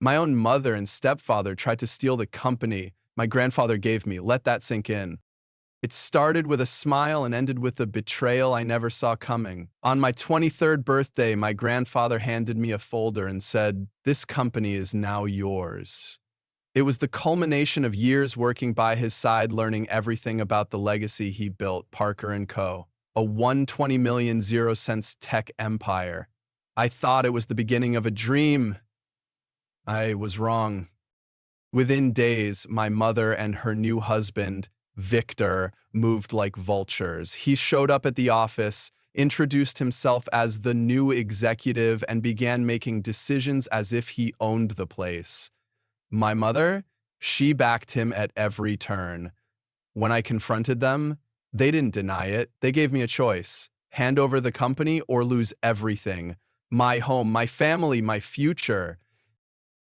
My own mother and stepfather tried to steal the company my grandfather gave me. Let that sink in. It started with a smile and ended with a betrayal I never saw coming. On my 23rd birthday, my grandfather handed me a folder and said, "This company is now yours." It was the culmination of years working by his side, learning everything about the legacy he built, Parker & Co., a 120 million 0 cents tech empire. I thought it was the beginning of a dream. I was wrong. Within days, my mother and her new husband, Victor, moved like vultures. He showed up at the office, introduced himself as the new executive, and began making decisions as if he owned the place. My mother, she backed him at every turn. When I confronted them, they didn't deny it. They gave me a choice: hand over the company or lose everything. My home, my family, my future.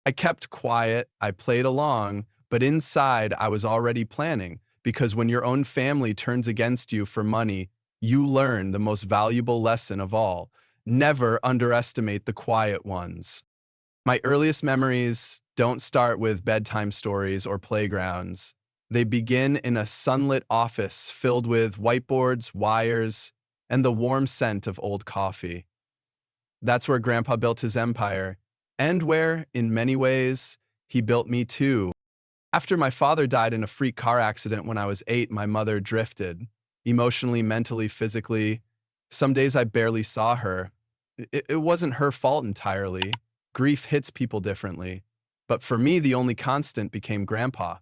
I kept quiet, I played along, but inside I was already planning, because when your own family turns against you for money, you learn the most valuable lesson of all: never underestimate the quiet ones. My earliest memories don't start with bedtime stories or playgrounds. They begin in a sunlit office filled with whiteboards, wires, and the warm scent of old coffee. That's where Grandpa built his empire, and where, in many ways, he built me too. After my father died in a freak car accident when I was 8, my mother drifted, emotionally, mentally, physically. Some days I barely saw her. It wasn't her fault entirely. Grief hits people differently. But for me, the only constant became Grandpa.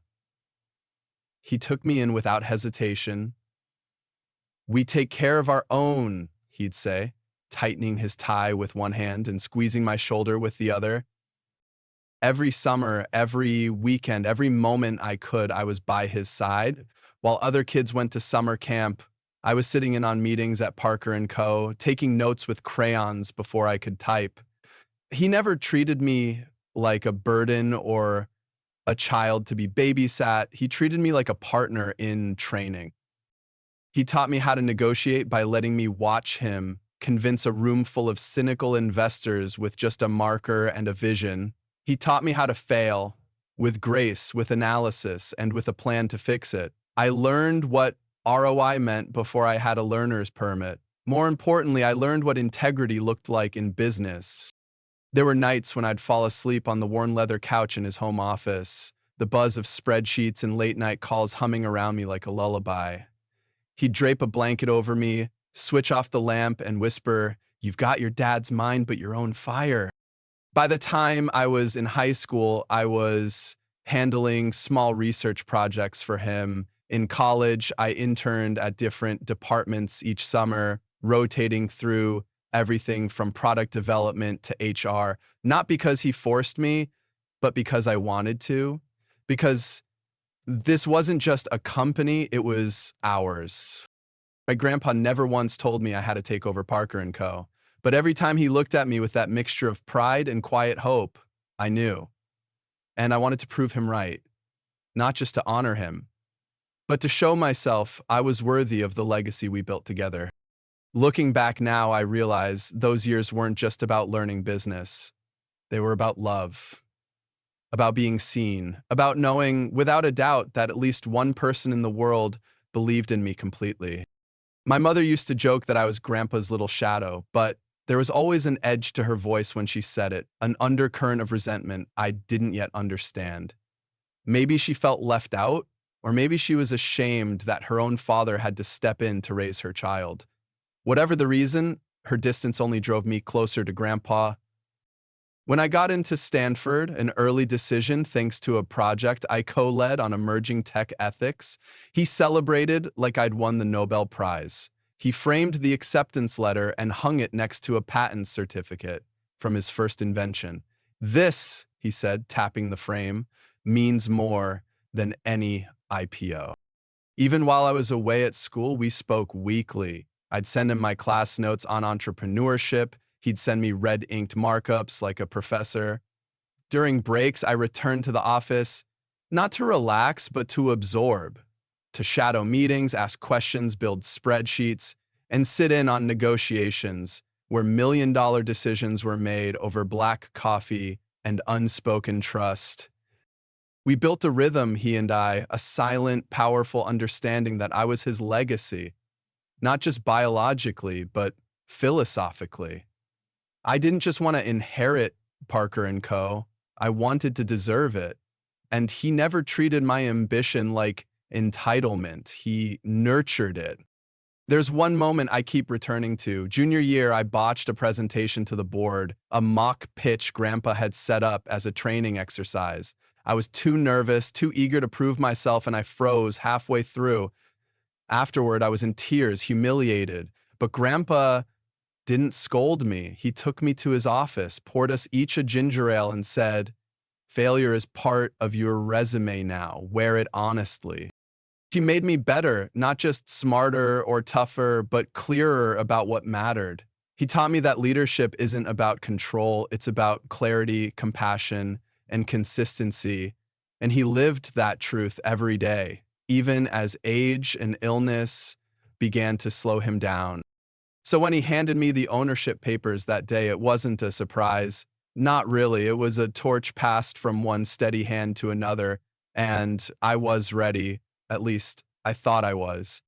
He took me in without hesitation. "We take care of our own," he'd say, tightening his tie with one hand and squeezing my shoulder with the other. Every summer, every weekend, every moment I could, I was by his side. While other kids went to summer camp, I was sitting in on meetings at Parker & Co., taking notes with crayons before I could type. He never treated me like a burden or a child to be babysat. He treated me like a partner in training. He taught me how to negotiate by letting me watch him convince a room full of cynical investors with just a marker and a vision. He taught me how to fail with grace, with analysis, and with a plan to fix it. I learned what ROI meant before I had a learner's permit. More importantly, I learned what integrity looked like in business. There were nights when I'd fall asleep on the worn leather couch in his home office, the buzz of spreadsheets and late-night calls humming around me like a lullaby. He'd drape a blanket over me, switch off the lamp, and whisper, "You've got your dad's mind, but your own fire." By the time I was in high school, I was handling small research projects for him. In college, I interned at different departments each summer, rotating through everything from product development to HR, not because he forced me, but because I wanted to. Because this wasn't just a company, it was ours. My grandpa never once told me I had to take over Parker & Co., but every time he looked at me with that mixture of pride and quiet hope, I knew. And I wanted to prove him right, not just to honor him, but to show myself I was worthy of the legacy we built together. Looking back now, I realize those years weren't just about learning business. They were about love, about being seen, about knowing without a doubt that at least one person in the world believed in me completely. My mother used to joke that I was Grandpa's little shadow, but there was always an edge to her voice when she said it, an undercurrent of resentment I didn't yet understand. Maybe she felt left out, or maybe she was ashamed that her own father had to step in to raise her child. Whatever the reason, her distance only drove me closer to Grandpa. When I got into Stanford, an early decision thanks to a project I co-led on emerging tech ethics, he celebrated like I'd won the Nobel Prize. He framed the acceptance letter and hung it next to a patent certificate from his first invention. "This," he said, tapping the frame, "means more than any IPO." Even while I was away at school, we spoke weekly. I'd send him my class notes on entrepreneurship. He'd send me red-inked markups like a professor. During breaks, I returned to the office, not to relax, but to absorb, to shadow meetings, ask questions, build spreadsheets, and sit in on negotiations where million-dollar decisions were made over black coffee and unspoken trust. We built a rhythm, he and I, a silent, powerful understanding that I was his legacy, not just biologically, but philosophically. I didn't just want to inherit Parker and Co. I wanted to deserve it. And he never treated my ambition like entitlement. He nurtured it. There's one moment I keep returning to. Junior year, I botched a presentation to the board, a mock pitch Grandpa had set up as a training exercise. I was too nervous, too eager to prove myself, and I froze halfway through. Afterward, I was in tears, humiliated. But Grandpa didn't scold me. He took me to his office, poured us each a ginger ale, and said, "Failure is part of your resume now. Wear it honestly." He made me better, not just smarter or tougher, but clearer about what mattered. He taught me that leadership isn't about control, it's about clarity, compassion, and consistency. And he lived that truth every day, even as age and illness began to slow him down. So when he handed me the ownership papers that day, it wasn't a surprise. Not really. It was a torch passed from one steady hand to another, and I was ready. At least, I thought I was.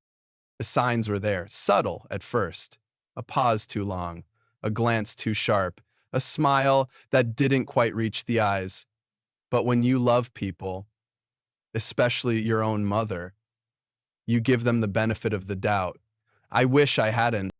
The signs were there, subtle at first. A pause too long, a glance too sharp, a smile that didn't quite reach the eyes. But when you love people, especially your own mother, you give them the benefit of the doubt. I wish I hadn't.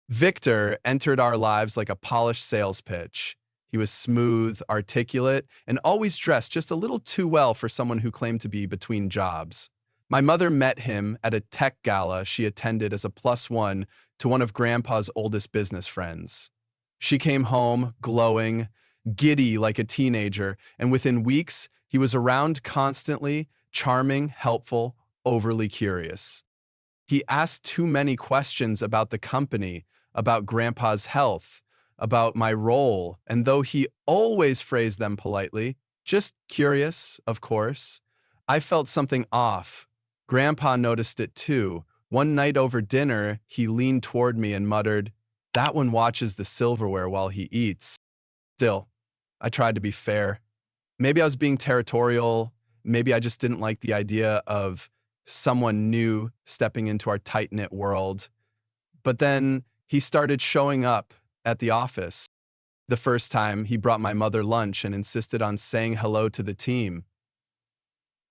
Victor entered our lives like a polished sales pitch. He was smooth, articulate, and always dressed just a little too well for someone who claimed to be between jobs. My mother met him at a tech gala she attended as a +1 to one of Grandpa's oldest business friends. She came home, glowing, giddy like a teenager, and within weeks, he was around constantly, charming, helpful, overly curious. He asked too many questions about the company, about Grandpa's health, about my role, and though he always phrased them politely, just curious, of course, I felt something off. Grandpa noticed it too. One night over dinner, he leaned toward me and muttered, "That one watches the silverware while he eats." Still, I tried to be fair. Maybe I was being territorial. Maybe I just didn't like the idea of someone new stepping into our tight-knit world. But then he started showing up at the office. The first time, he brought my mother lunch and insisted on saying hello to the team.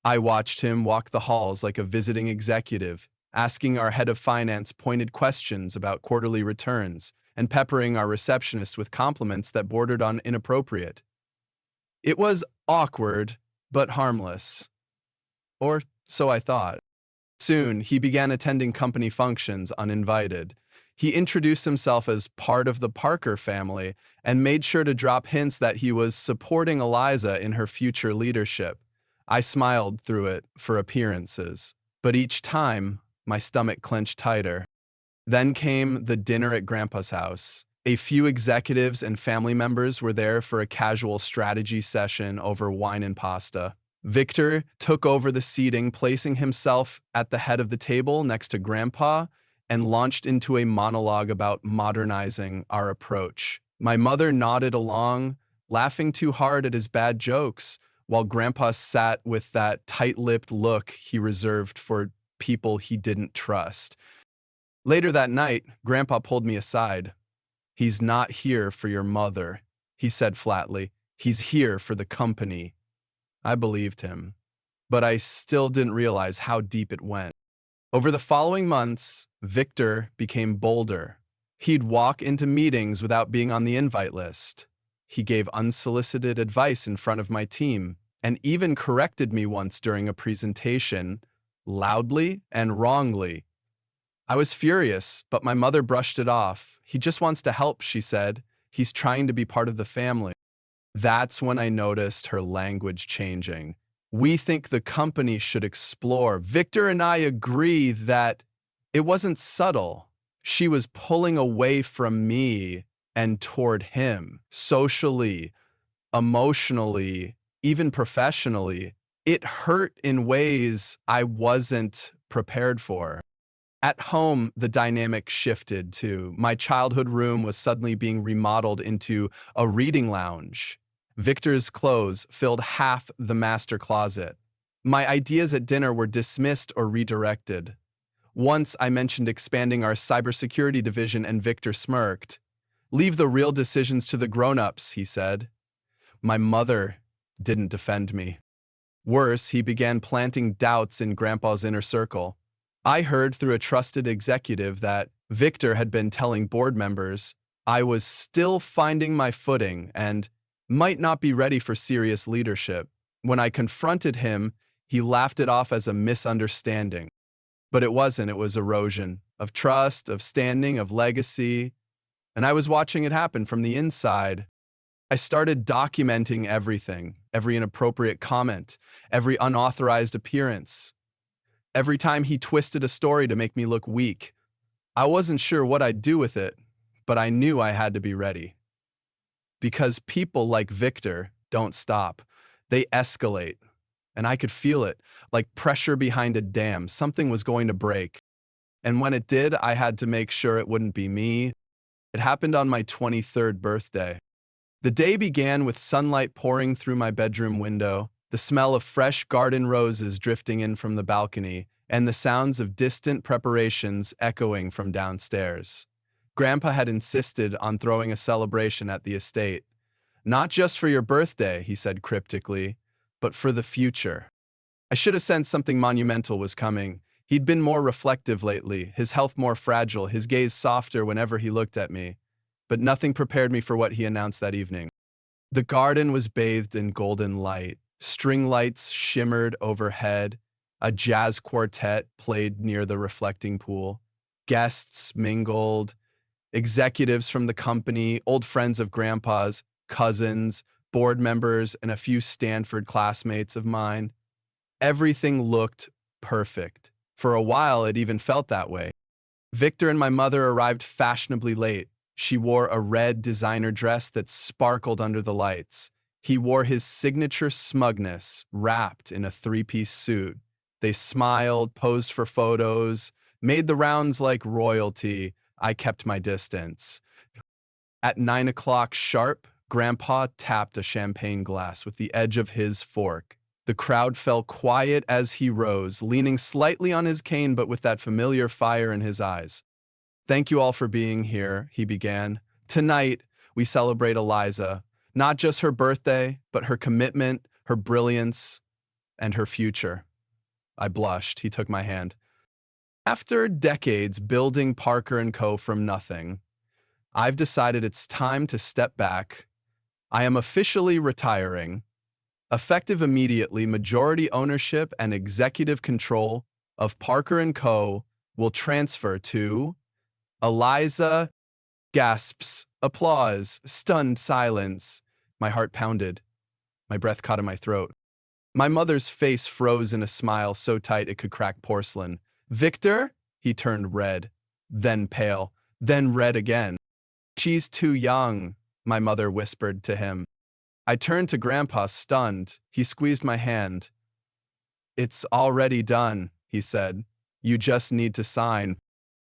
I watched him walk the halls like a visiting executive, asking our head of finance pointed questions about quarterly returns and peppering our receptionist with compliments that bordered on inappropriate. It was awkward, but harmless. Or so I thought. Soon, he began attending company functions uninvited. He introduced himself as part of the Parker family and made sure to drop hints that he was supporting Eliza in her future leadership. I smiled through it for appearances, but each time, my stomach clenched tighter. Then came the dinner at Grandpa's house. A few executives and family members were there for a casual strategy session over wine and pasta. Victor took over the seating, placing himself at the head of the table next to Grandpa, and launched into a monologue about modernizing our approach. My mother nodded along, laughing too hard at his bad jokes, while Grandpa sat with that tight-lipped look he reserved for people he didn't trust. Later that night, Grandpa pulled me aside. "He's not here for your mother," he said flatly. "He's here for the company." I believed him, but I still didn't realize how deep it went. Over the following months, Victor became bolder. He'd walk into meetings without being on the invite list. He gave unsolicited advice in front of my team, and even corrected me once during a presentation, loudly and wrongly. I was furious, but my mother brushed it off. "He just wants to help," she said. "He's trying to be part of the family." That's when I noticed her language changing. "We think the company should explore." Victor and I agree that it wasn't subtle. She was pulling away from me and toward him, socially, emotionally, even professionally. It hurt in ways I wasn't prepared for. At home, the dynamic shifted too. My childhood room was suddenly being remodeled into a reading lounge, Victor's clothes filled half the master closet. My ideas at dinner were dismissed or redirected. Once I mentioned expanding our cybersecurity division and Victor smirked. "Leave the real decisions to the grown-ups," he said. My mother didn't defend me. Worse, he began planting doubts in Grandpa's inner circle. I heard through a trusted executive that Victor had been telling board members I was still finding my footing and might not be ready for serious leadership. When I confronted him, he laughed it off as a misunderstanding. But it wasn't, it was erosion of trust, of standing, of legacy, and I was watching it happen from the inside. I started documenting everything, every inappropriate comment, every unauthorized appearance. Every time he twisted a story to make me look weak, I wasn't sure what I'd do with it, but I knew I had to be ready. Because people like Victor don't stop. They escalate. And I could feel it, like pressure behind a dam. Something was going to break. And when it did, I had to make sure it wouldn't be me. It happened on my 23rd birthday. The day began with sunlight pouring through my bedroom window, the smell of fresh garden roses drifting in from the balcony, and the sounds of distant preparations echoing from downstairs. Grandpa had insisted on throwing a celebration at the estate. "Not just for your birthday," he said cryptically, "but for the future." I should have sensed something monumental was coming. He'd been more reflective lately, his health more fragile, his gaze softer whenever he looked at me. But nothing prepared me for what he announced that evening. The garden was bathed in golden light. String lights shimmered overhead. A jazz quartet played near the reflecting pool. Guests mingled. Executives from the company, old friends of Grandpa's, cousins, board members, and a few Stanford classmates of mine. Everything looked perfect. For a while, it even felt that way. Victor and my mother arrived fashionably late. She wore a red designer dress that sparkled under the lights. He wore his signature smugness, wrapped in a three-piece suit. They smiled, posed for photos, made the rounds like royalty. I kept my distance. At 9 o'clock sharp, Grandpa tapped a champagne glass with the edge of his fork. The crowd fell quiet as he rose, leaning slightly on his cane but with that familiar fire in his eyes. "Thank you all for being here," he began. "Tonight, we celebrate Eliza, not just her birthday, but her commitment, her brilliance, and her future." I blushed. He took my hand. "After decades building Parker & Co. from nothing, I've decided it's time to step back. I am officially retiring. Effective immediately, majority ownership and executive control of Parker & Co. will transfer to Eliza." Gasps, applause, stunned silence. My heart pounded. My breath caught in my throat. My mother's face froze in a smile so tight it could crack porcelain. "Victor?" He turned red, then pale, then red again. "She's too young," my mother whispered to him. I turned to Grandpa, stunned. He squeezed my hand. "It's already done," he said. "You just need to sign."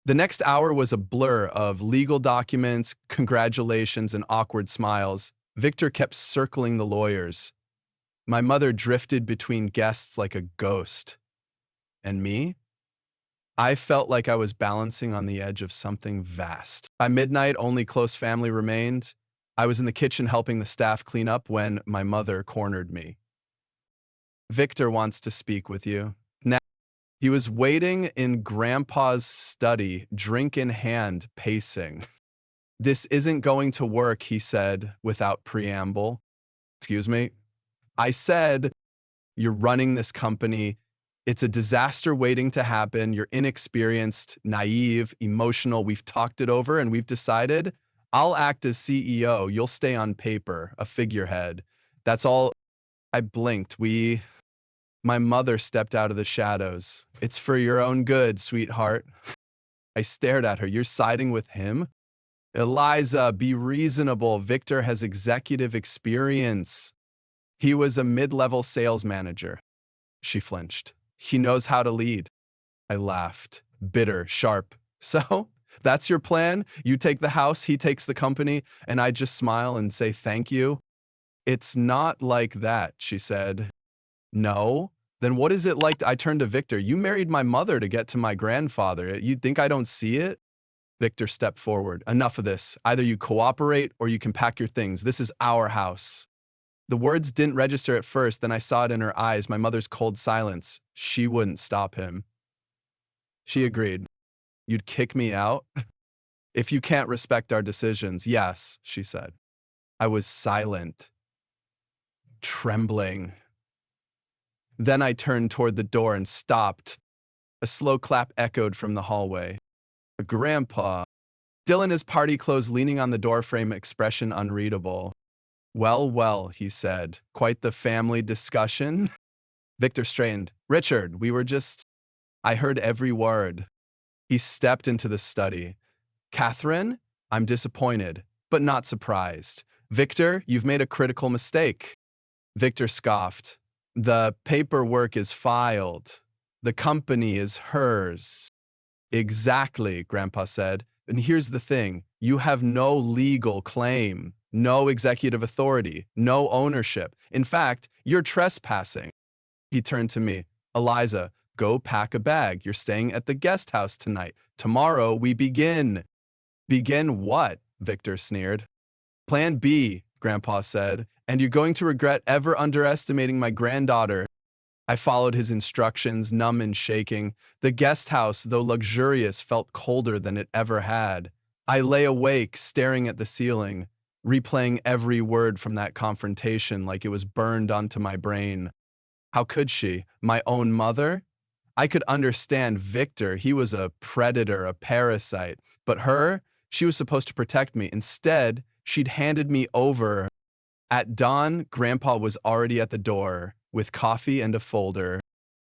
The next hour was a blur of legal documents, congratulations, and awkward smiles. Victor kept circling the lawyers. My mother drifted between guests like a ghost. And me? I felt like I was balancing on the edge of something vast. By midnight, only close family remained. I was in the kitchen helping the staff clean up when my mother cornered me. "Victor wants to speak with you." Now, he was waiting in Grandpa's study, drink in hand, pacing. "This isn't going to work," he said without preamble. "Excuse me?" I said, "You're running this company. It's a disaster waiting to happen. You're inexperienced, naive, emotional. We've talked it over and we've decided I'll act as CEO. You'll stay on paper, a figurehead. That's all." I blinked. My mother stepped out of the shadows. "It's for your own good, sweetheart." I stared at her. "You're siding with him?" "Eliza, be reasonable. Victor has executive experience. He was a mid-level sales manager." She flinched. "He knows how to lead." I laughed, bitter, sharp. "So, that's your plan? You take the house, he takes the company, and I just smile and say thank you?" It's not like that, she said. No? Then what is it like? I turned to Victor. You married my mother to get to my grandfather. You think I don't see it? Victor stepped forward. Enough of this. Either you cooperate or you can pack your things. This is our house. The words didn't register at first, then I saw it in her eyes, my mother's cold silence. She wouldn't stop him. She agreed. You'd kick me out? If you can't respect our decisions, yes, she said. I was silent, trembling. Then I turned toward the door and stopped. A slow clap echoed from the hallway. Grandpa. Dylan, his party clothes leaning on the doorframe, expression unreadable. Well, well, he said. Quite the family discussion. Victor strained. Richard, we were just... I heard every word. He stepped into the study. Catherine, I'm disappointed, but not surprised. Victor, you've made a critical mistake. Victor scoffed. The paperwork is filed. The company is hers. Exactly, Grandpa said. And here's the thing. You have no legal claim, no executive authority, no ownership. In fact, you're trespassing. He turned to me. Eliza, go pack a bag. You're staying at the guest house tonight. Tomorrow we begin. Begin what? Victor sneered. Plan B, Grandpa said, and you're going to regret ever underestimating my granddaughter. I followed his instructions, numb and shaking. The guest house, though luxurious, felt colder than it ever had. I lay awake, staring at the ceiling, replaying every word from that confrontation like it was burned onto my brain. How could she? My own mother? I could understand Victor. He was a predator, a parasite. But her? She was supposed to protect me. Instead, she'd handed me over. At dawn, Grandpa was already at the door, with coffee and a folder.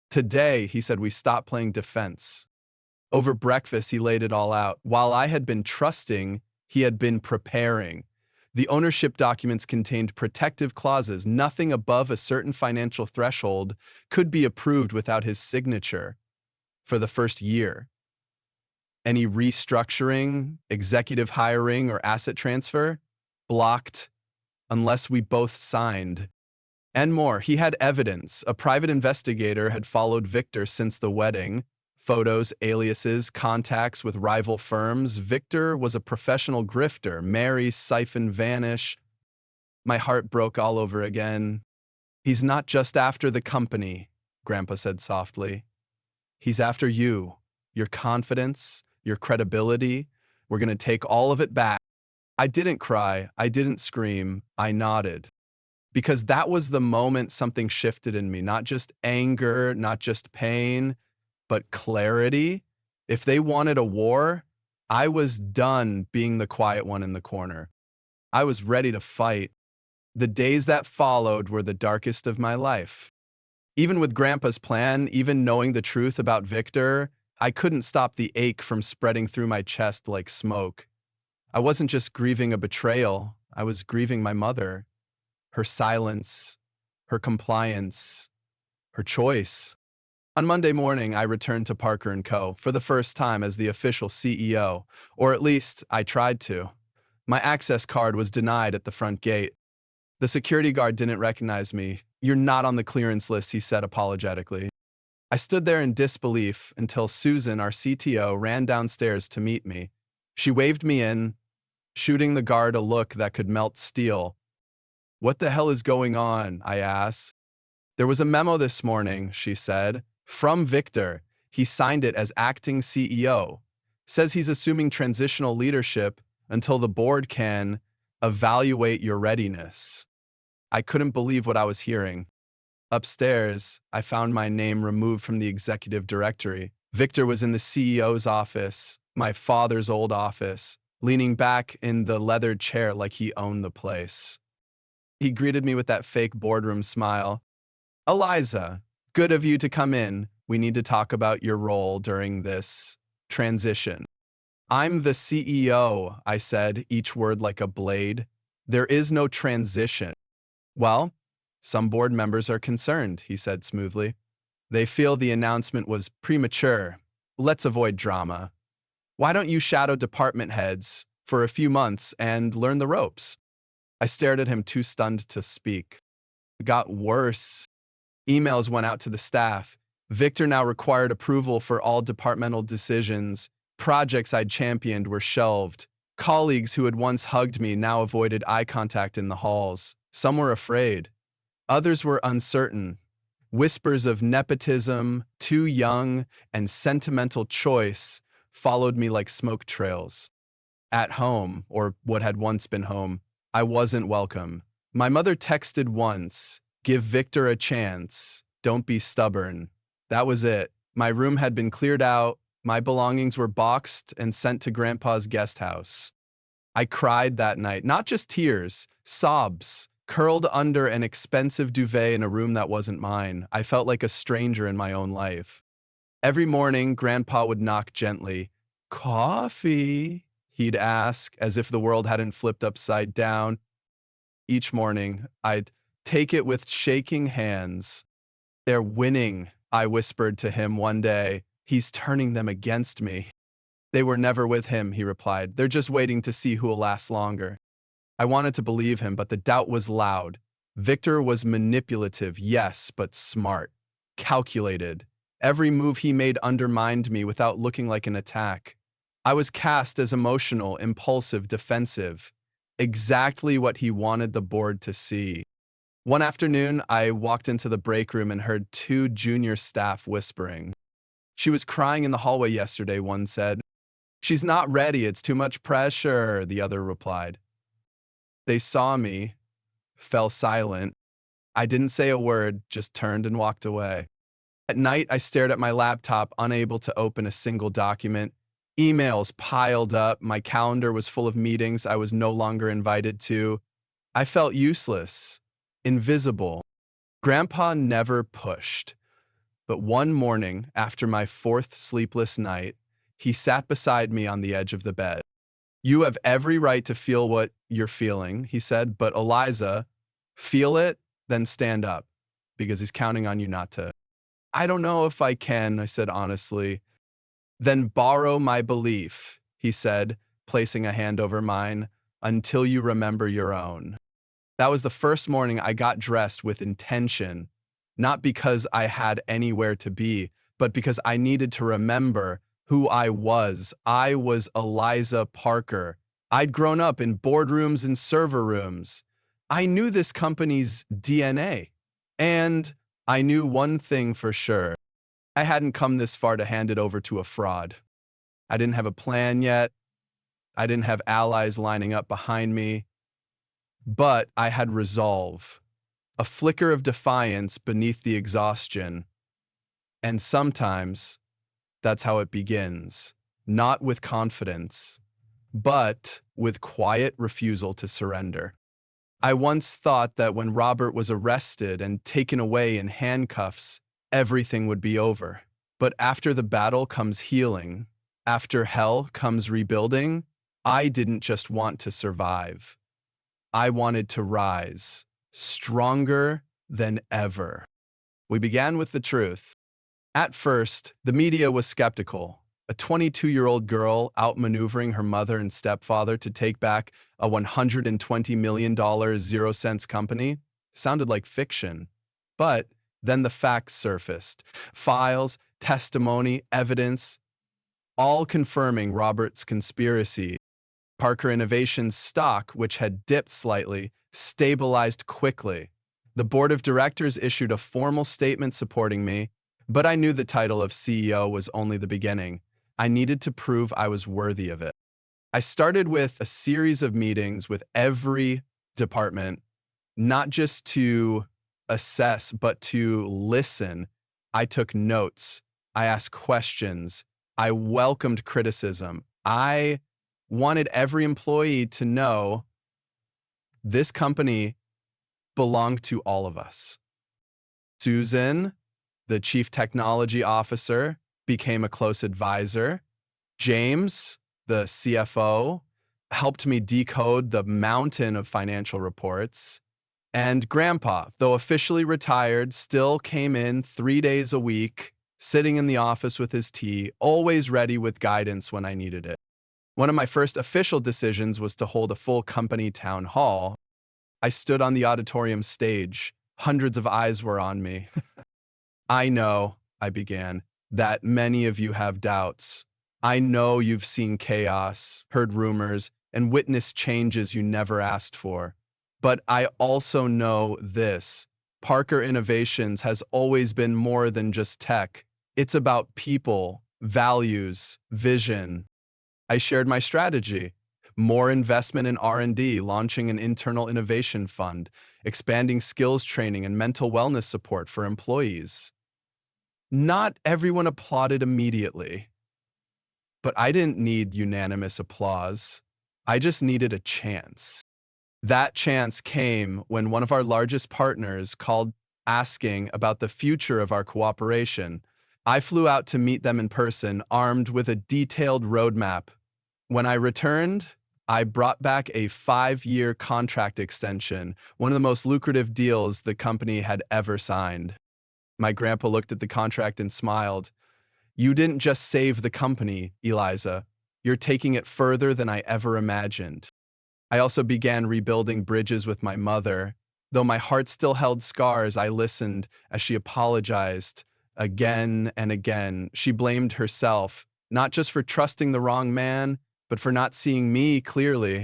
Today, he said, we stopped playing defense. Over breakfast, he laid it all out. While I had been trusting, he had been preparing. The ownership documents contained protective clauses. Nothing above a certain financial threshold could be approved without his signature for the first year. Any restructuring, executive hiring, or asset transfer? Blocked, unless we both signed. And more, he had evidence. A private investigator had followed Victor since the wedding. Photos, aliases, contacts with rival firms. Victor was a professional grifter. Marry, siphon, vanish. My heart broke all over again. He's not just after the company, Grandpa said softly. He's after you, your confidence, your credibility. We're going to take all of it back. I didn't cry. I didn't scream. I nodded. Because that was the moment something shifted in me. Not just anger, not just pain, but clarity. If they wanted a war, I was done being the quiet one in the corner. I was ready to fight. The days that followed were the darkest of my life. Even with Grandpa's plan, even knowing the truth about Victor, I couldn't stop the ache from spreading through my chest like smoke. I wasn't just grieving a betrayal, I was grieving my mother. Her silence, her compliance, her choice. On Monday morning, I returned to Parker & Co. for the first time as the official CEO, or at least I tried to. My access card was denied at the front gate. The security guard didn't recognize me. You're not on the clearance list, he said apologetically. I stood there in disbelief until Susan, our CTO, ran downstairs to meet me. She waved me in, shooting the guard a look that could melt steel. What the hell is going on? I asked. There was a memo this morning, she said, from Victor. He signed it as acting CEO. Says he's assuming transitional leadership until the board can evaluate your readiness. I couldn't believe what I was hearing. Upstairs, I found my name removed from the executive directory. Victor was in the CEO's office, my father's old office, leaning back in the leather chair like he owned the place. He greeted me with that fake boardroom smile. Eliza, good of you to come in. We need to talk about your role during this transition. I'm the CEO, I said, each word like a blade. There is no transition. Well, some board members are concerned, he said smoothly. They feel the announcement was premature. Let's avoid drama. Why don't you shadow department heads for a few months and learn the ropes? I stared at him, too stunned to speak. It got worse. Emails went out to the staff. Victor now required approval for all departmental decisions. Projects I'd championed were shelved. Colleagues who had once hugged me now avoided eye contact in the halls. Some were afraid. Others were uncertain. Whispers of nepotism, too young, and sentimental choice followed me like smoke trails. At home, or what had once been home, I wasn't welcome. My mother texted once, "Give Victor a chance. Don't be stubborn." That was it. My room had been cleared out. My belongings were boxed and sent to Grandpa's guest house. I cried that night, not just tears, sobs, curled under an expensive duvet in a room that wasn't mine. I felt like a stranger in my own life. Every morning, Grandpa would knock gently. "Coffee?" he'd ask, as if the world hadn't flipped upside down. Each morning, I'd take it with shaking hands. "They're winning," I whispered to him one day. "He's turning them against me." "They were never with him," he replied. "They're just waiting to see who will last longer." I wanted to believe him, but the doubt was loud. Victor was manipulative, yes, but smart, calculated. Every move he made undermined me without looking like an attack. I was cast as emotional, impulsive, defensive. Exactly what he wanted the board to see. One afternoon, I walked into the break room and heard two junior staff whispering. "She was crying in the hallway yesterday," one said. "She's not ready, it's too much pressure," the other replied. They saw me, fell silent. I didn't say a word, just turned and walked away. At night, I stared at my laptop, unable to open a single document. Emails piled up, my calendar was full of meetings I was no longer invited to. I felt useless, invisible. Grandpa never pushed. But one morning, after my fourth sleepless night, he sat beside me on the edge of the bed. "You have every right to feel what you're feeling," he said, "but Eliza, feel it, then stand up, because he's counting on you not to." "I don't know if I can," I said honestly. "Then borrow my belief," he said, placing a hand over mine, "until you remember your own." That was the first morning I got dressed with intention, not because I had anywhere to be, but because I needed to remember who I was. I was Eliza Parker. I'd grown up in boardrooms and server rooms. I knew this company's DNA. And I knew one thing for sure. I hadn't come this far to hand it over to a fraud. I didn't have a plan yet. I didn't have allies lining up behind me. But I had resolve, a flicker of defiance beneath the exhaustion. And sometimes that's how it begins, not with confidence, but with quiet refusal to surrender. I once thought that when Robert was arrested and taken away in handcuffs, everything would be over. But after the battle comes healing, after hell comes rebuilding. I didn't just want to survive. I wanted to rise, stronger than ever. We began with the truth. At first, the media was skeptical. A 22-year-old girl outmaneuvering her mother and stepfather to take back a $120 million zero-cents company sounded like fiction. But then the facts surfaced. Files, testimony, evidence, all confirming Robert's conspiracy. Parker Innovations' stock, which had dipped slightly, stabilized quickly. The board of directors issued a formal statement supporting me, but I knew the title of CEO was only the beginning. I needed to prove I was worthy of it. I started with a series of meetings with every department, not just to assess, but to listen. I took notes. I asked questions. I welcomed criticism. I wanted every employee to know this company belonged to all of us. Susan, the chief technology officer, became a close advisor. James, the CFO, helped me decode the mountain of financial reports. And Grandpa, though officially retired, still came in 3 days a week, sitting in the office with his tea, always ready with guidance when I needed it. One of my first official decisions was to hold a full company town hall. I stood on the auditorium stage. Hundreds of eyes were on me. I know, I began, that many of you have doubts. I know you've seen chaos, heard rumors, and witnessed changes you never asked for. But I also know this. Parker Innovations has always been more than just tech. It's about people, values, vision. I shared my strategy. More investment in R&D, launching an internal innovation fund, expanding skills training and mental wellness support for employees. Not everyone applauded immediately, but I didn't need unanimous applause. I just needed a chance. That chance came when one of our largest partners called asking about the future of our cooperation. I flew out to meet them in person, armed with a detailed roadmap. When I returned, I brought back a 5-year contract extension, one of the most lucrative deals the company had ever signed. My grandpa looked at the contract and smiled. You didn't just save the company, Eliza. You're taking it further than I ever imagined. I also began rebuilding bridges with my mother. Though my heart still held scars, I listened as she apologized again and again. She blamed herself, not just for trusting the wrong man, but for not seeing me clearly.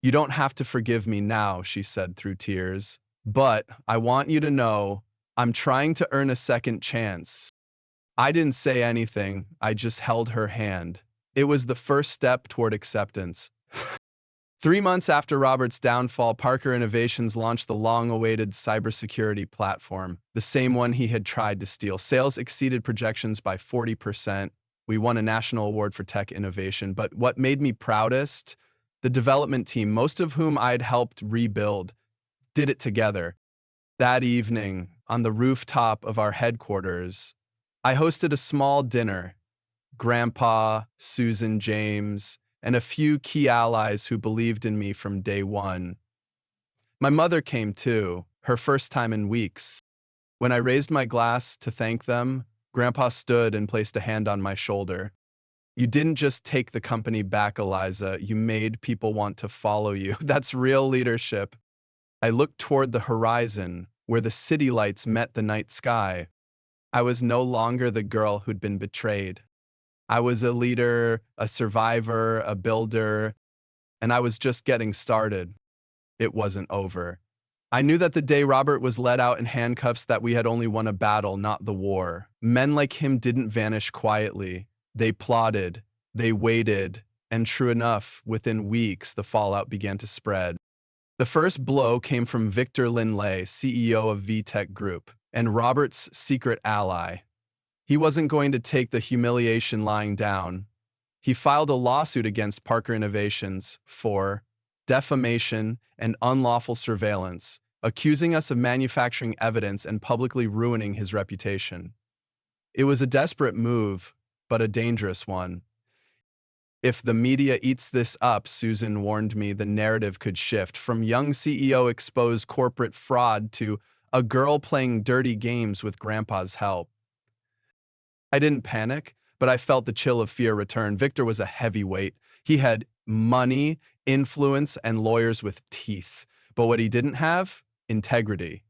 You don't have to forgive me now, she said through tears. But I want you to know I'm trying to earn a second chance. I didn't say anything, I just held her hand. It was the first step toward acceptance. 3 months after Robert's downfall, Parker Innovations launched the long-awaited cybersecurity platform, the same one he had tried to steal. Sales exceeded projections by 40%. We won a national award for tech innovation, but what made me proudest? The development team, most of whom I'd helped rebuild, did it together. That evening, on the rooftop of our headquarters, I hosted a small dinner. Grandpa, Susan, James, and a few key allies who believed in me from day one. My mother came too, her first time in weeks. When I raised my glass to thank them, Grandpa stood and placed a hand on my shoulder. You didn't just take the company back, Eliza. You made people want to follow you. That's real leadership. I looked toward the horizon, where the city lights met the night sky. I was no longer the girl who'd been betrayed. I was a leader, a survivor, a builder, and I was just getting started. It wasn't over. I knew that the day Robert was let out in handcuffs that we had only won a battle, not the war. Men like him didn't vanish quietly. They plotted, they waited, and true enough, within weeks, the fallout began to spread. The first blow came from Victor Linlay, CEO of VTech Group, and Robert's secret ally. He wasn't going to take the humiliation lying down. He filed a lawsuit against Parker Innovations for defamation and unlawful surveillance, accusing us of manufacturing evidence and publicly ruining his reputation. It was a desperate move, but a dangerous one. If the media eats this up, Susan warned me, the narrative could shift from young CEO exposed corporate fraud to a girl playing dirty games with Grandpa's help. I didn't panic, but I felt the chill of fear return. Victor was a heavyweight. He had money, influence, and lawyers with teeth. But what he didn't have? Integrity.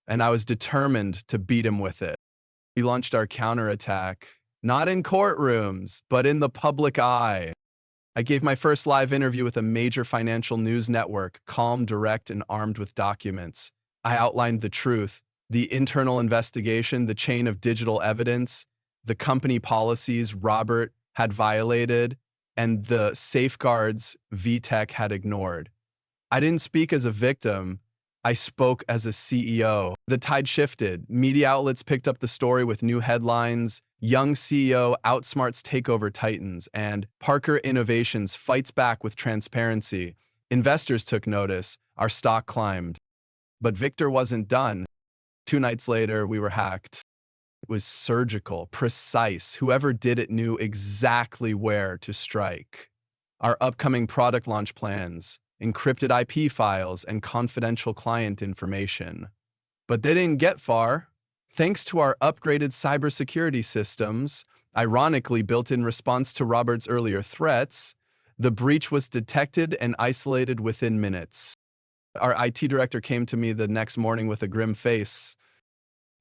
And I was determined to beat him with it. We launched our counterattack, not in courtrooms, but in the public eye. I gave my first live interview with a major financial news network, calm, direct, and armed with documents. I outlined the truth, the internal investigation, the chain of digital evidence, the company policies Robert had violated, and the safeguards VTech had ignored. I didn't speak as a victim. I spoke as a CEO. The tide shifted. Media outlets picked up the story with new headlines. Young CEO outsmarts takeover titans, and Parker Innovations fights back with transparency. Investors took notice. Our stock climbed. But Victor wasn't done. 2 nights later, we were hacked. It was surgical, precise. Whoever did it knew exactly where to strike. Our upcoming product launch plans, encrypted IP files, and confidential client information. But they didn't get far. Thanks to our upgraded cybersecurity systems, ironically built in response to Robert's earlier threats, the breach was detected and isolated within minutes. Our IT director came to me the next morning with a grim face.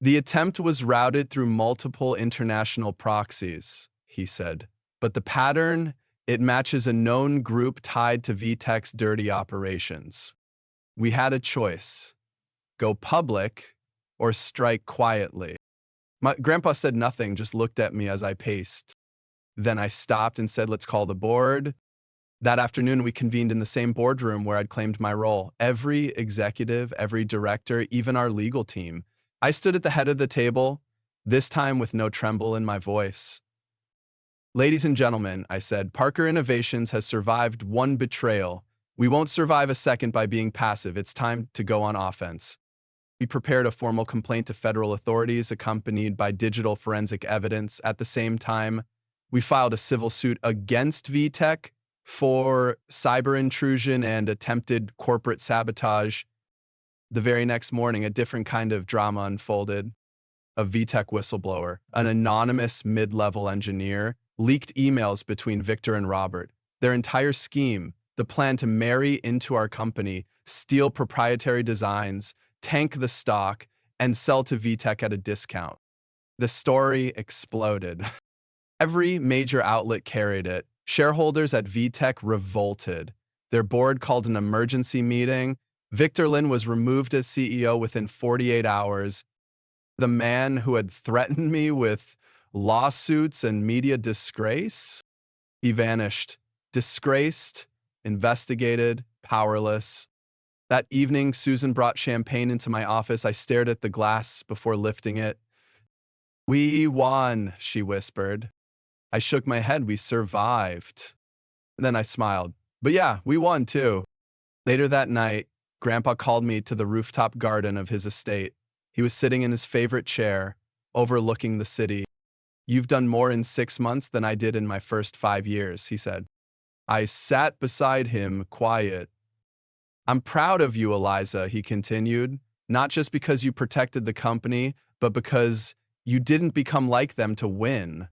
The attempt was routed through multiple international proxies, he said. But the pattern, it matches a known group tied to VTech's dirty operations. We had a choice: go public or strike quietly. My grandpa said nothing, just looked at me as I paced. Then I stopped and said, let's call the board. That afternoon, we convened in the same boardroom where I'd claimed my role. Every executive, every director, even our legal team. I stood at the head of the table, this time with no tremble in my voice. Ladies and gentlemen, I said, Parker Innovations has survived one betrayal. We won't survive a second by being passive. It's time to go on offense. We prepared a formal complaint to federal authorities accompanied by digital forensic evidence. At the same time, we filed a civil suit against VTech for cyber intrusion and attempted corporate sabotage. The very next morning, a different kind of drama unfolded. A VTech whistleblower, an anonymous mid-level engineer, leaked emails between Victor and Robert. Their entire scheme, the plan to marry into our company, steal proprietary designs, tank the stock, and sell to VTech at a discount. The story exploded. Every major outlet carried it. Shareholders at VTech revolted. Their board called an emergency meeting. Victor Lin was removed as CEO within 48 hours. The man who had threatened me with lawsuits and media disgrace, he vanished. Disgraced, investigated, powerless. That evening, Susan brought champagne into my office. I stared at the glass before lifting it. We won, she whispered. I shook my head. We survived. Then I smiled. But yeah, we won too. Later that night, Grandpa called me to the rooftop garden of his estate. He was sitting in his favorite chair, overlooking the city. You've done more in 6 months than I did in my first 5 years, he said. I sat beside him, quiet. I'm proud of you, Eliza, he continued, not just because you protected the company, but because you didn't become like them to win.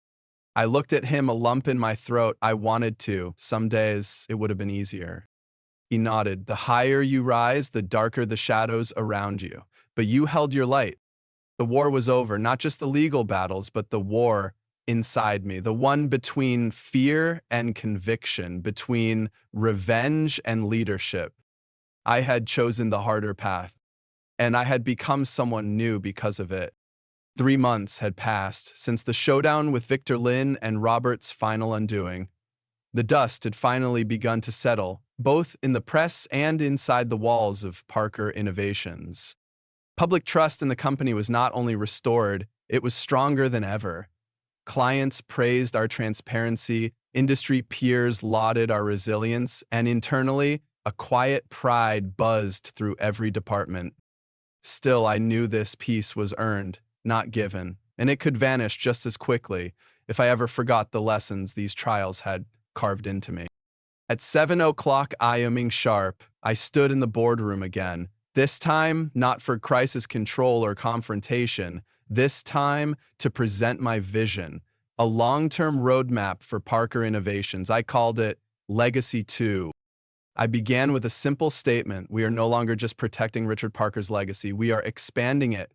I looked at him, a lump in my throat. I wanted to. Some days it would have been easier. He nodded. The higher you rise, the darker the shadows around you. But you held your light. The war was over, not just the legal battles, but the war inside me, the one between fear and conviction, between revenge and leadership. I had chosen the harder path, and I had become someone new because of it. 3 months had passed since the showdown with Victor Lin and Robert's final undoing. The dust had finally begun to settle, both in the press and inside the walls of Parker Innovations. Public trust in the company was not only restored, it was stronger than ever. Clients praised our transparency, industry peers lauded our resilience, and internally, a quiet pride buzzed through every department. Still, I knew this peace was earned, not given, and it could vanish just as quickly if I ever forgot the lessons these trials had carved into me. At 7 o'clock IMing sharp, I stood in the boardroom again, this time not for crisis control or confrontation, this time to present my vision, a long-term roadmap for Parker Innovations. I called it Legacy 2. I began with a simple statement: we are no longer just protecting Richard Parker's legacy, we are expanding it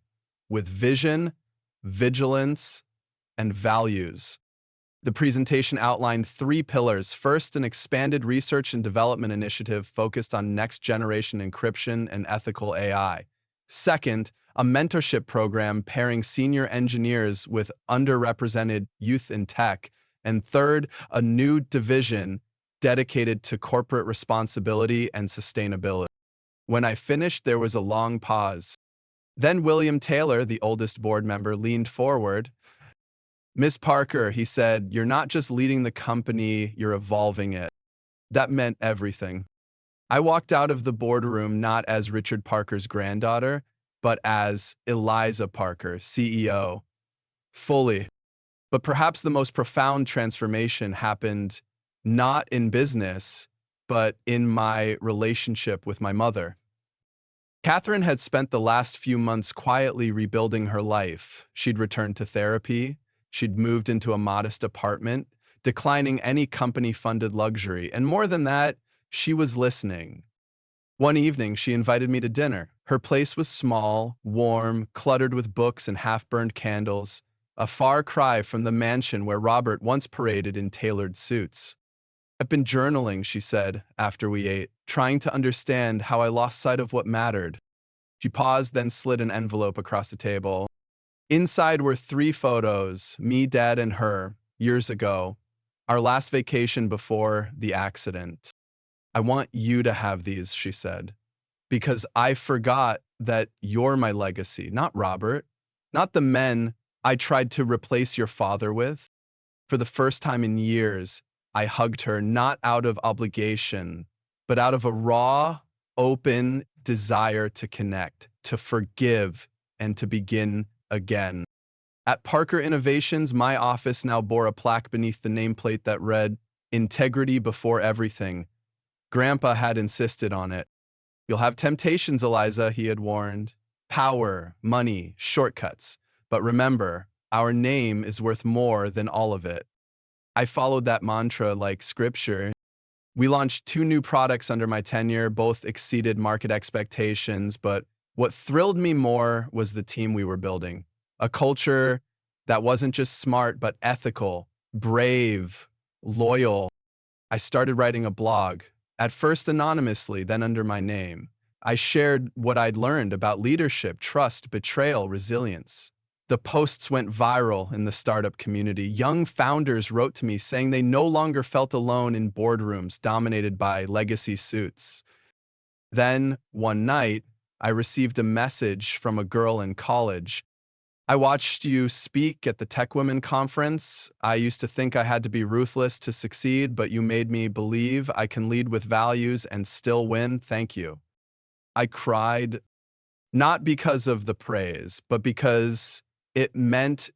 with vision, vigilance, and values. The presentation outlined 3 pillars. First, an expanded research and development initiative focused on next-generation encryption and ethical AI. Second, a mentorship program pairing senior engineers with underrepresented youth in tech. And third, a new division dedicated to corporate responsibility and sustainability. When I finished, there was a long pause. Then William Taylor, the oldest board member, leaned forward. Miss Parker, he said, you're not just leading the company, you're evolving it. That meant everything. I walked out of the boardroom not as Richard Parker's granddaughter, but as Eliza Parker, CEO. Fully. But perhaps the most profound transformation happened not in business, but in my relationship with my mother. Catherine had spent the last few months quietly rebuilding her life. She'd returned to therapy. She'd moved into a modest apartment, declining any company-funded luxury. And more than that, she was listening. One evening, she invited me to dinner. Her place was small, warm, cluttered with books and half-burned candles, a far cry from the mansion where Robert once paraded in tailored suits. I've been journaling, she said, after we ate, trying to understand how I lost sight of what mattered. She paused, then slid an envelope across the table. Inside were 3 photos, me, Dad, and her, years ago, our last vacation before the accident. I want you to have these, she said, because I forgot that you're my legacy, not Robert, not the men I tried to replace your father with. For the first time in years, I hugged her not out of obligation, but out of a raw, open desire to connect, to forgive, and to begin again. At Parker Innovations, my office now bore a plaque beneath the nameplate that read, "Integrity before everything." Grandpa had insisted on it. "You'll have temptations, Eliza," he had warned. "Power, money, shortcuts. But remember, our name is worth more than all of it." I followed that mantra like scripture. We launched 2 new products under my tenure, both exceeded market expectations, but what thrilled me more was the team we were building. A culture that wasn't just smart, but ethical, brave, loyal. I started writing a blog, at first anonymously, then under my name. I shared what I'd learned about leadership, trust, betrayal, resilience. The posts went viral in the startup community. Young founders wrote to me saying they no longer felt alone in boardrooms dominated by legacy suits. Then, one night, I received a message from a girl in college. "I watched you speak at the Tech Women conference. I used to think I had to be ruthless to succeed, but you made me believe I can lead with values and still win. Thank you." I cried, not because of the praise, but because it meant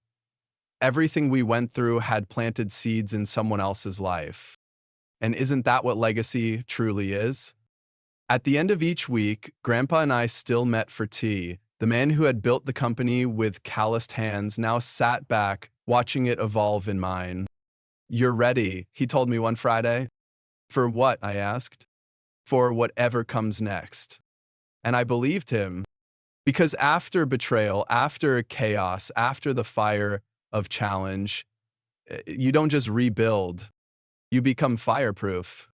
everything we went through had planted seeds in someone else's life. And isn't that what legacy truly is? At the end of each week, Grandpa and I still met for tea. The man who had built the company with calloused hands now sat back, watching it evolve in mine. "You're ready," he told me one Friday. "For what?" I asked. "For whatever comes next." And I believed him. Because after betrayal, after chaos, after the fire of challenge, you don't just rebuild, you become fireproof.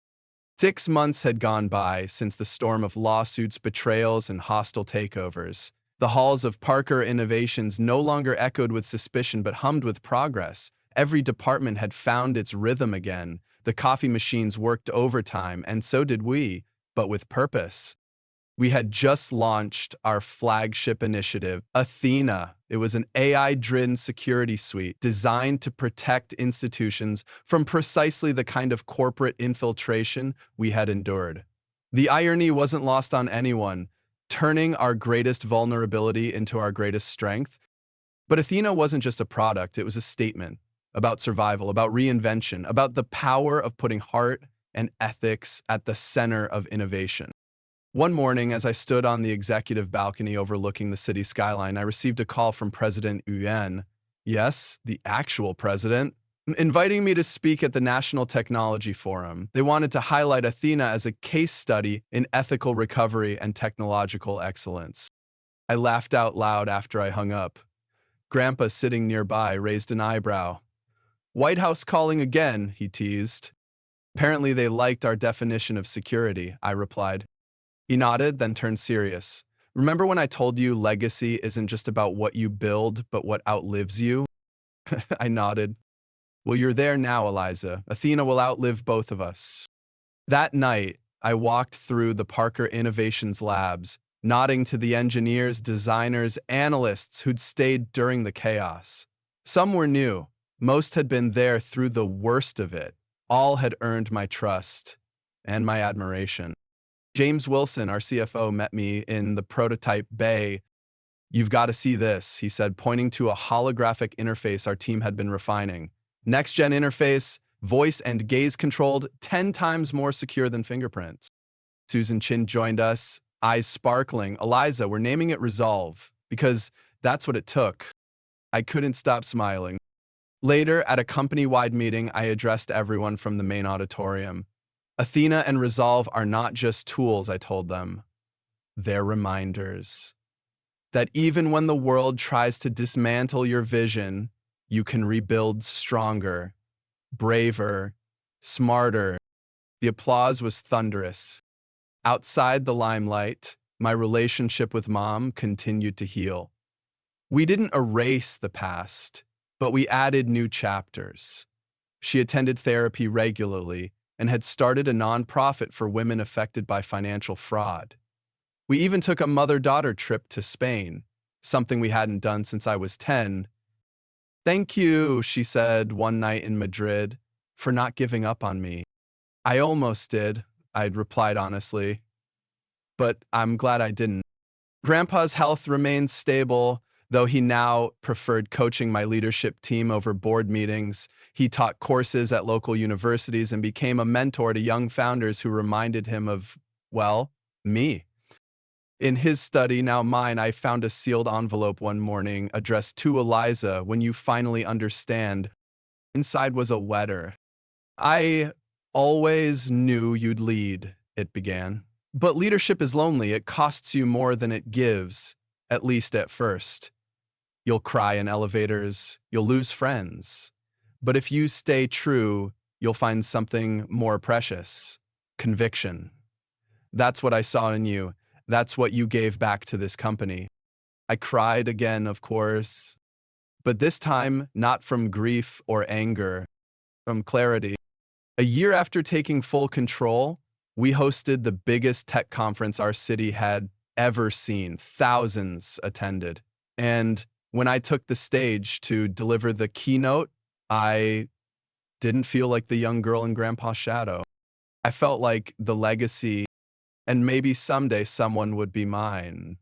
6 months had gone by since the storm of lawsuits, betrayals, and hostile takeovers. The halls of Parker Innovations no longer echoed with suspicion but hummed with progress. Every department had found its rhythm again. The coffee machines worked overtime, and so did we, but with purpose. We had just launched our flagship initiative, Athena. It was an AI-driven security suite designed to protect institutions from precisely the kind of corporate infiltration we had endured. The irony wasn't lost on anyone, turning our greatest vulnerability into our greatest strength. But Athena wasn't just a product, it was a statement about survival, about reinvention, about the power of putting heart and ethics at the center of innovation. One morning, as I stood on the executive balcony overlooking the city skyline, I received a call from President Yuan, yes, the actual president, inviting me to speak at the National Technology Forum. They wanted to highlight Athena as a case study in ethical recovery and technological excellence. I laughed out loud after I hung up. Grandpa, sitting nearby, raised an eyebrow. "White House calling again," he teased. "Apparently they liked our definition of security," I replied. He nodded, then turned serious. "Remember when I told you legacy isn't just about what you build, but what outlives you?" I nodded. "Well, you're there now, Eliza. Athena will outlive both of us." That night, I walked through the Parker Innovations labs, nodding to the engineers, designers, analysts who'd stayed during the chaos. Some were new. Most had been there through the worst of it. All had earned my trust and my admiration. James Wilson, our CFO, met me in the prototype bay. "You've got to see this," he said, pointing to a holographic interface our team had been refining. Next-gen interface, voice and gaze-controlled, 10 times more secure than fingerprints. Susan Chin joined us, eyes sparkling. "Eliza, we're naming it Resolve, because that's what it took." I couldn't stop smiling. Later, at a company-wide meeting, I addressed everyone from the main auditorium. Athena and resolve are not just tools, I told them. They're reminders that even when the world tries to dismantle your vision, you can rebuild stronger, braver, smarter. The applause was thunderous. Outside the limelight, my relationship with Mom continued to heal. We didn't erase the past, but we added new chapters. She attended therapy regularly and had started a nonprofit for women affected by financial fraud. We even took a mother-daughter trip to Spain, something we hadn't done since I was 10. "Thank you," she said one night in Madrid, "for not giving up on me." "I almost did," I'd replied honestly, "but I'm glad I didn't." Grandpa's health remains stable, though he now preferred coaching my leadership team over board meetings. He taught courses at local universities and became a mentor to young founders who reminded him of, well, me. In his study, now mine, I found a sealed envelope one morning addressed to Eliza, "When you finally understand." Inside was a letter. "I always knew you'd lead," it began. "But leadership is lonely. It costs you more than it gives, at least at first. You'll cry in elevators, you'll lose friends. But if you stay true, you'll find something more precious: conviction. That's what I saw in you. That's what you gave back to this company." I cried again, of course, but this time not from grief or anger, from clarity. A year after taking full control, we hosted the biggest tech conference our city had ever seen. Thousands attended. And when I took the stage to deliver the keynote, I didn't feel like the young girl in Grandpa's shadow. I felt like the legacy, and maybe someday someone would be mine.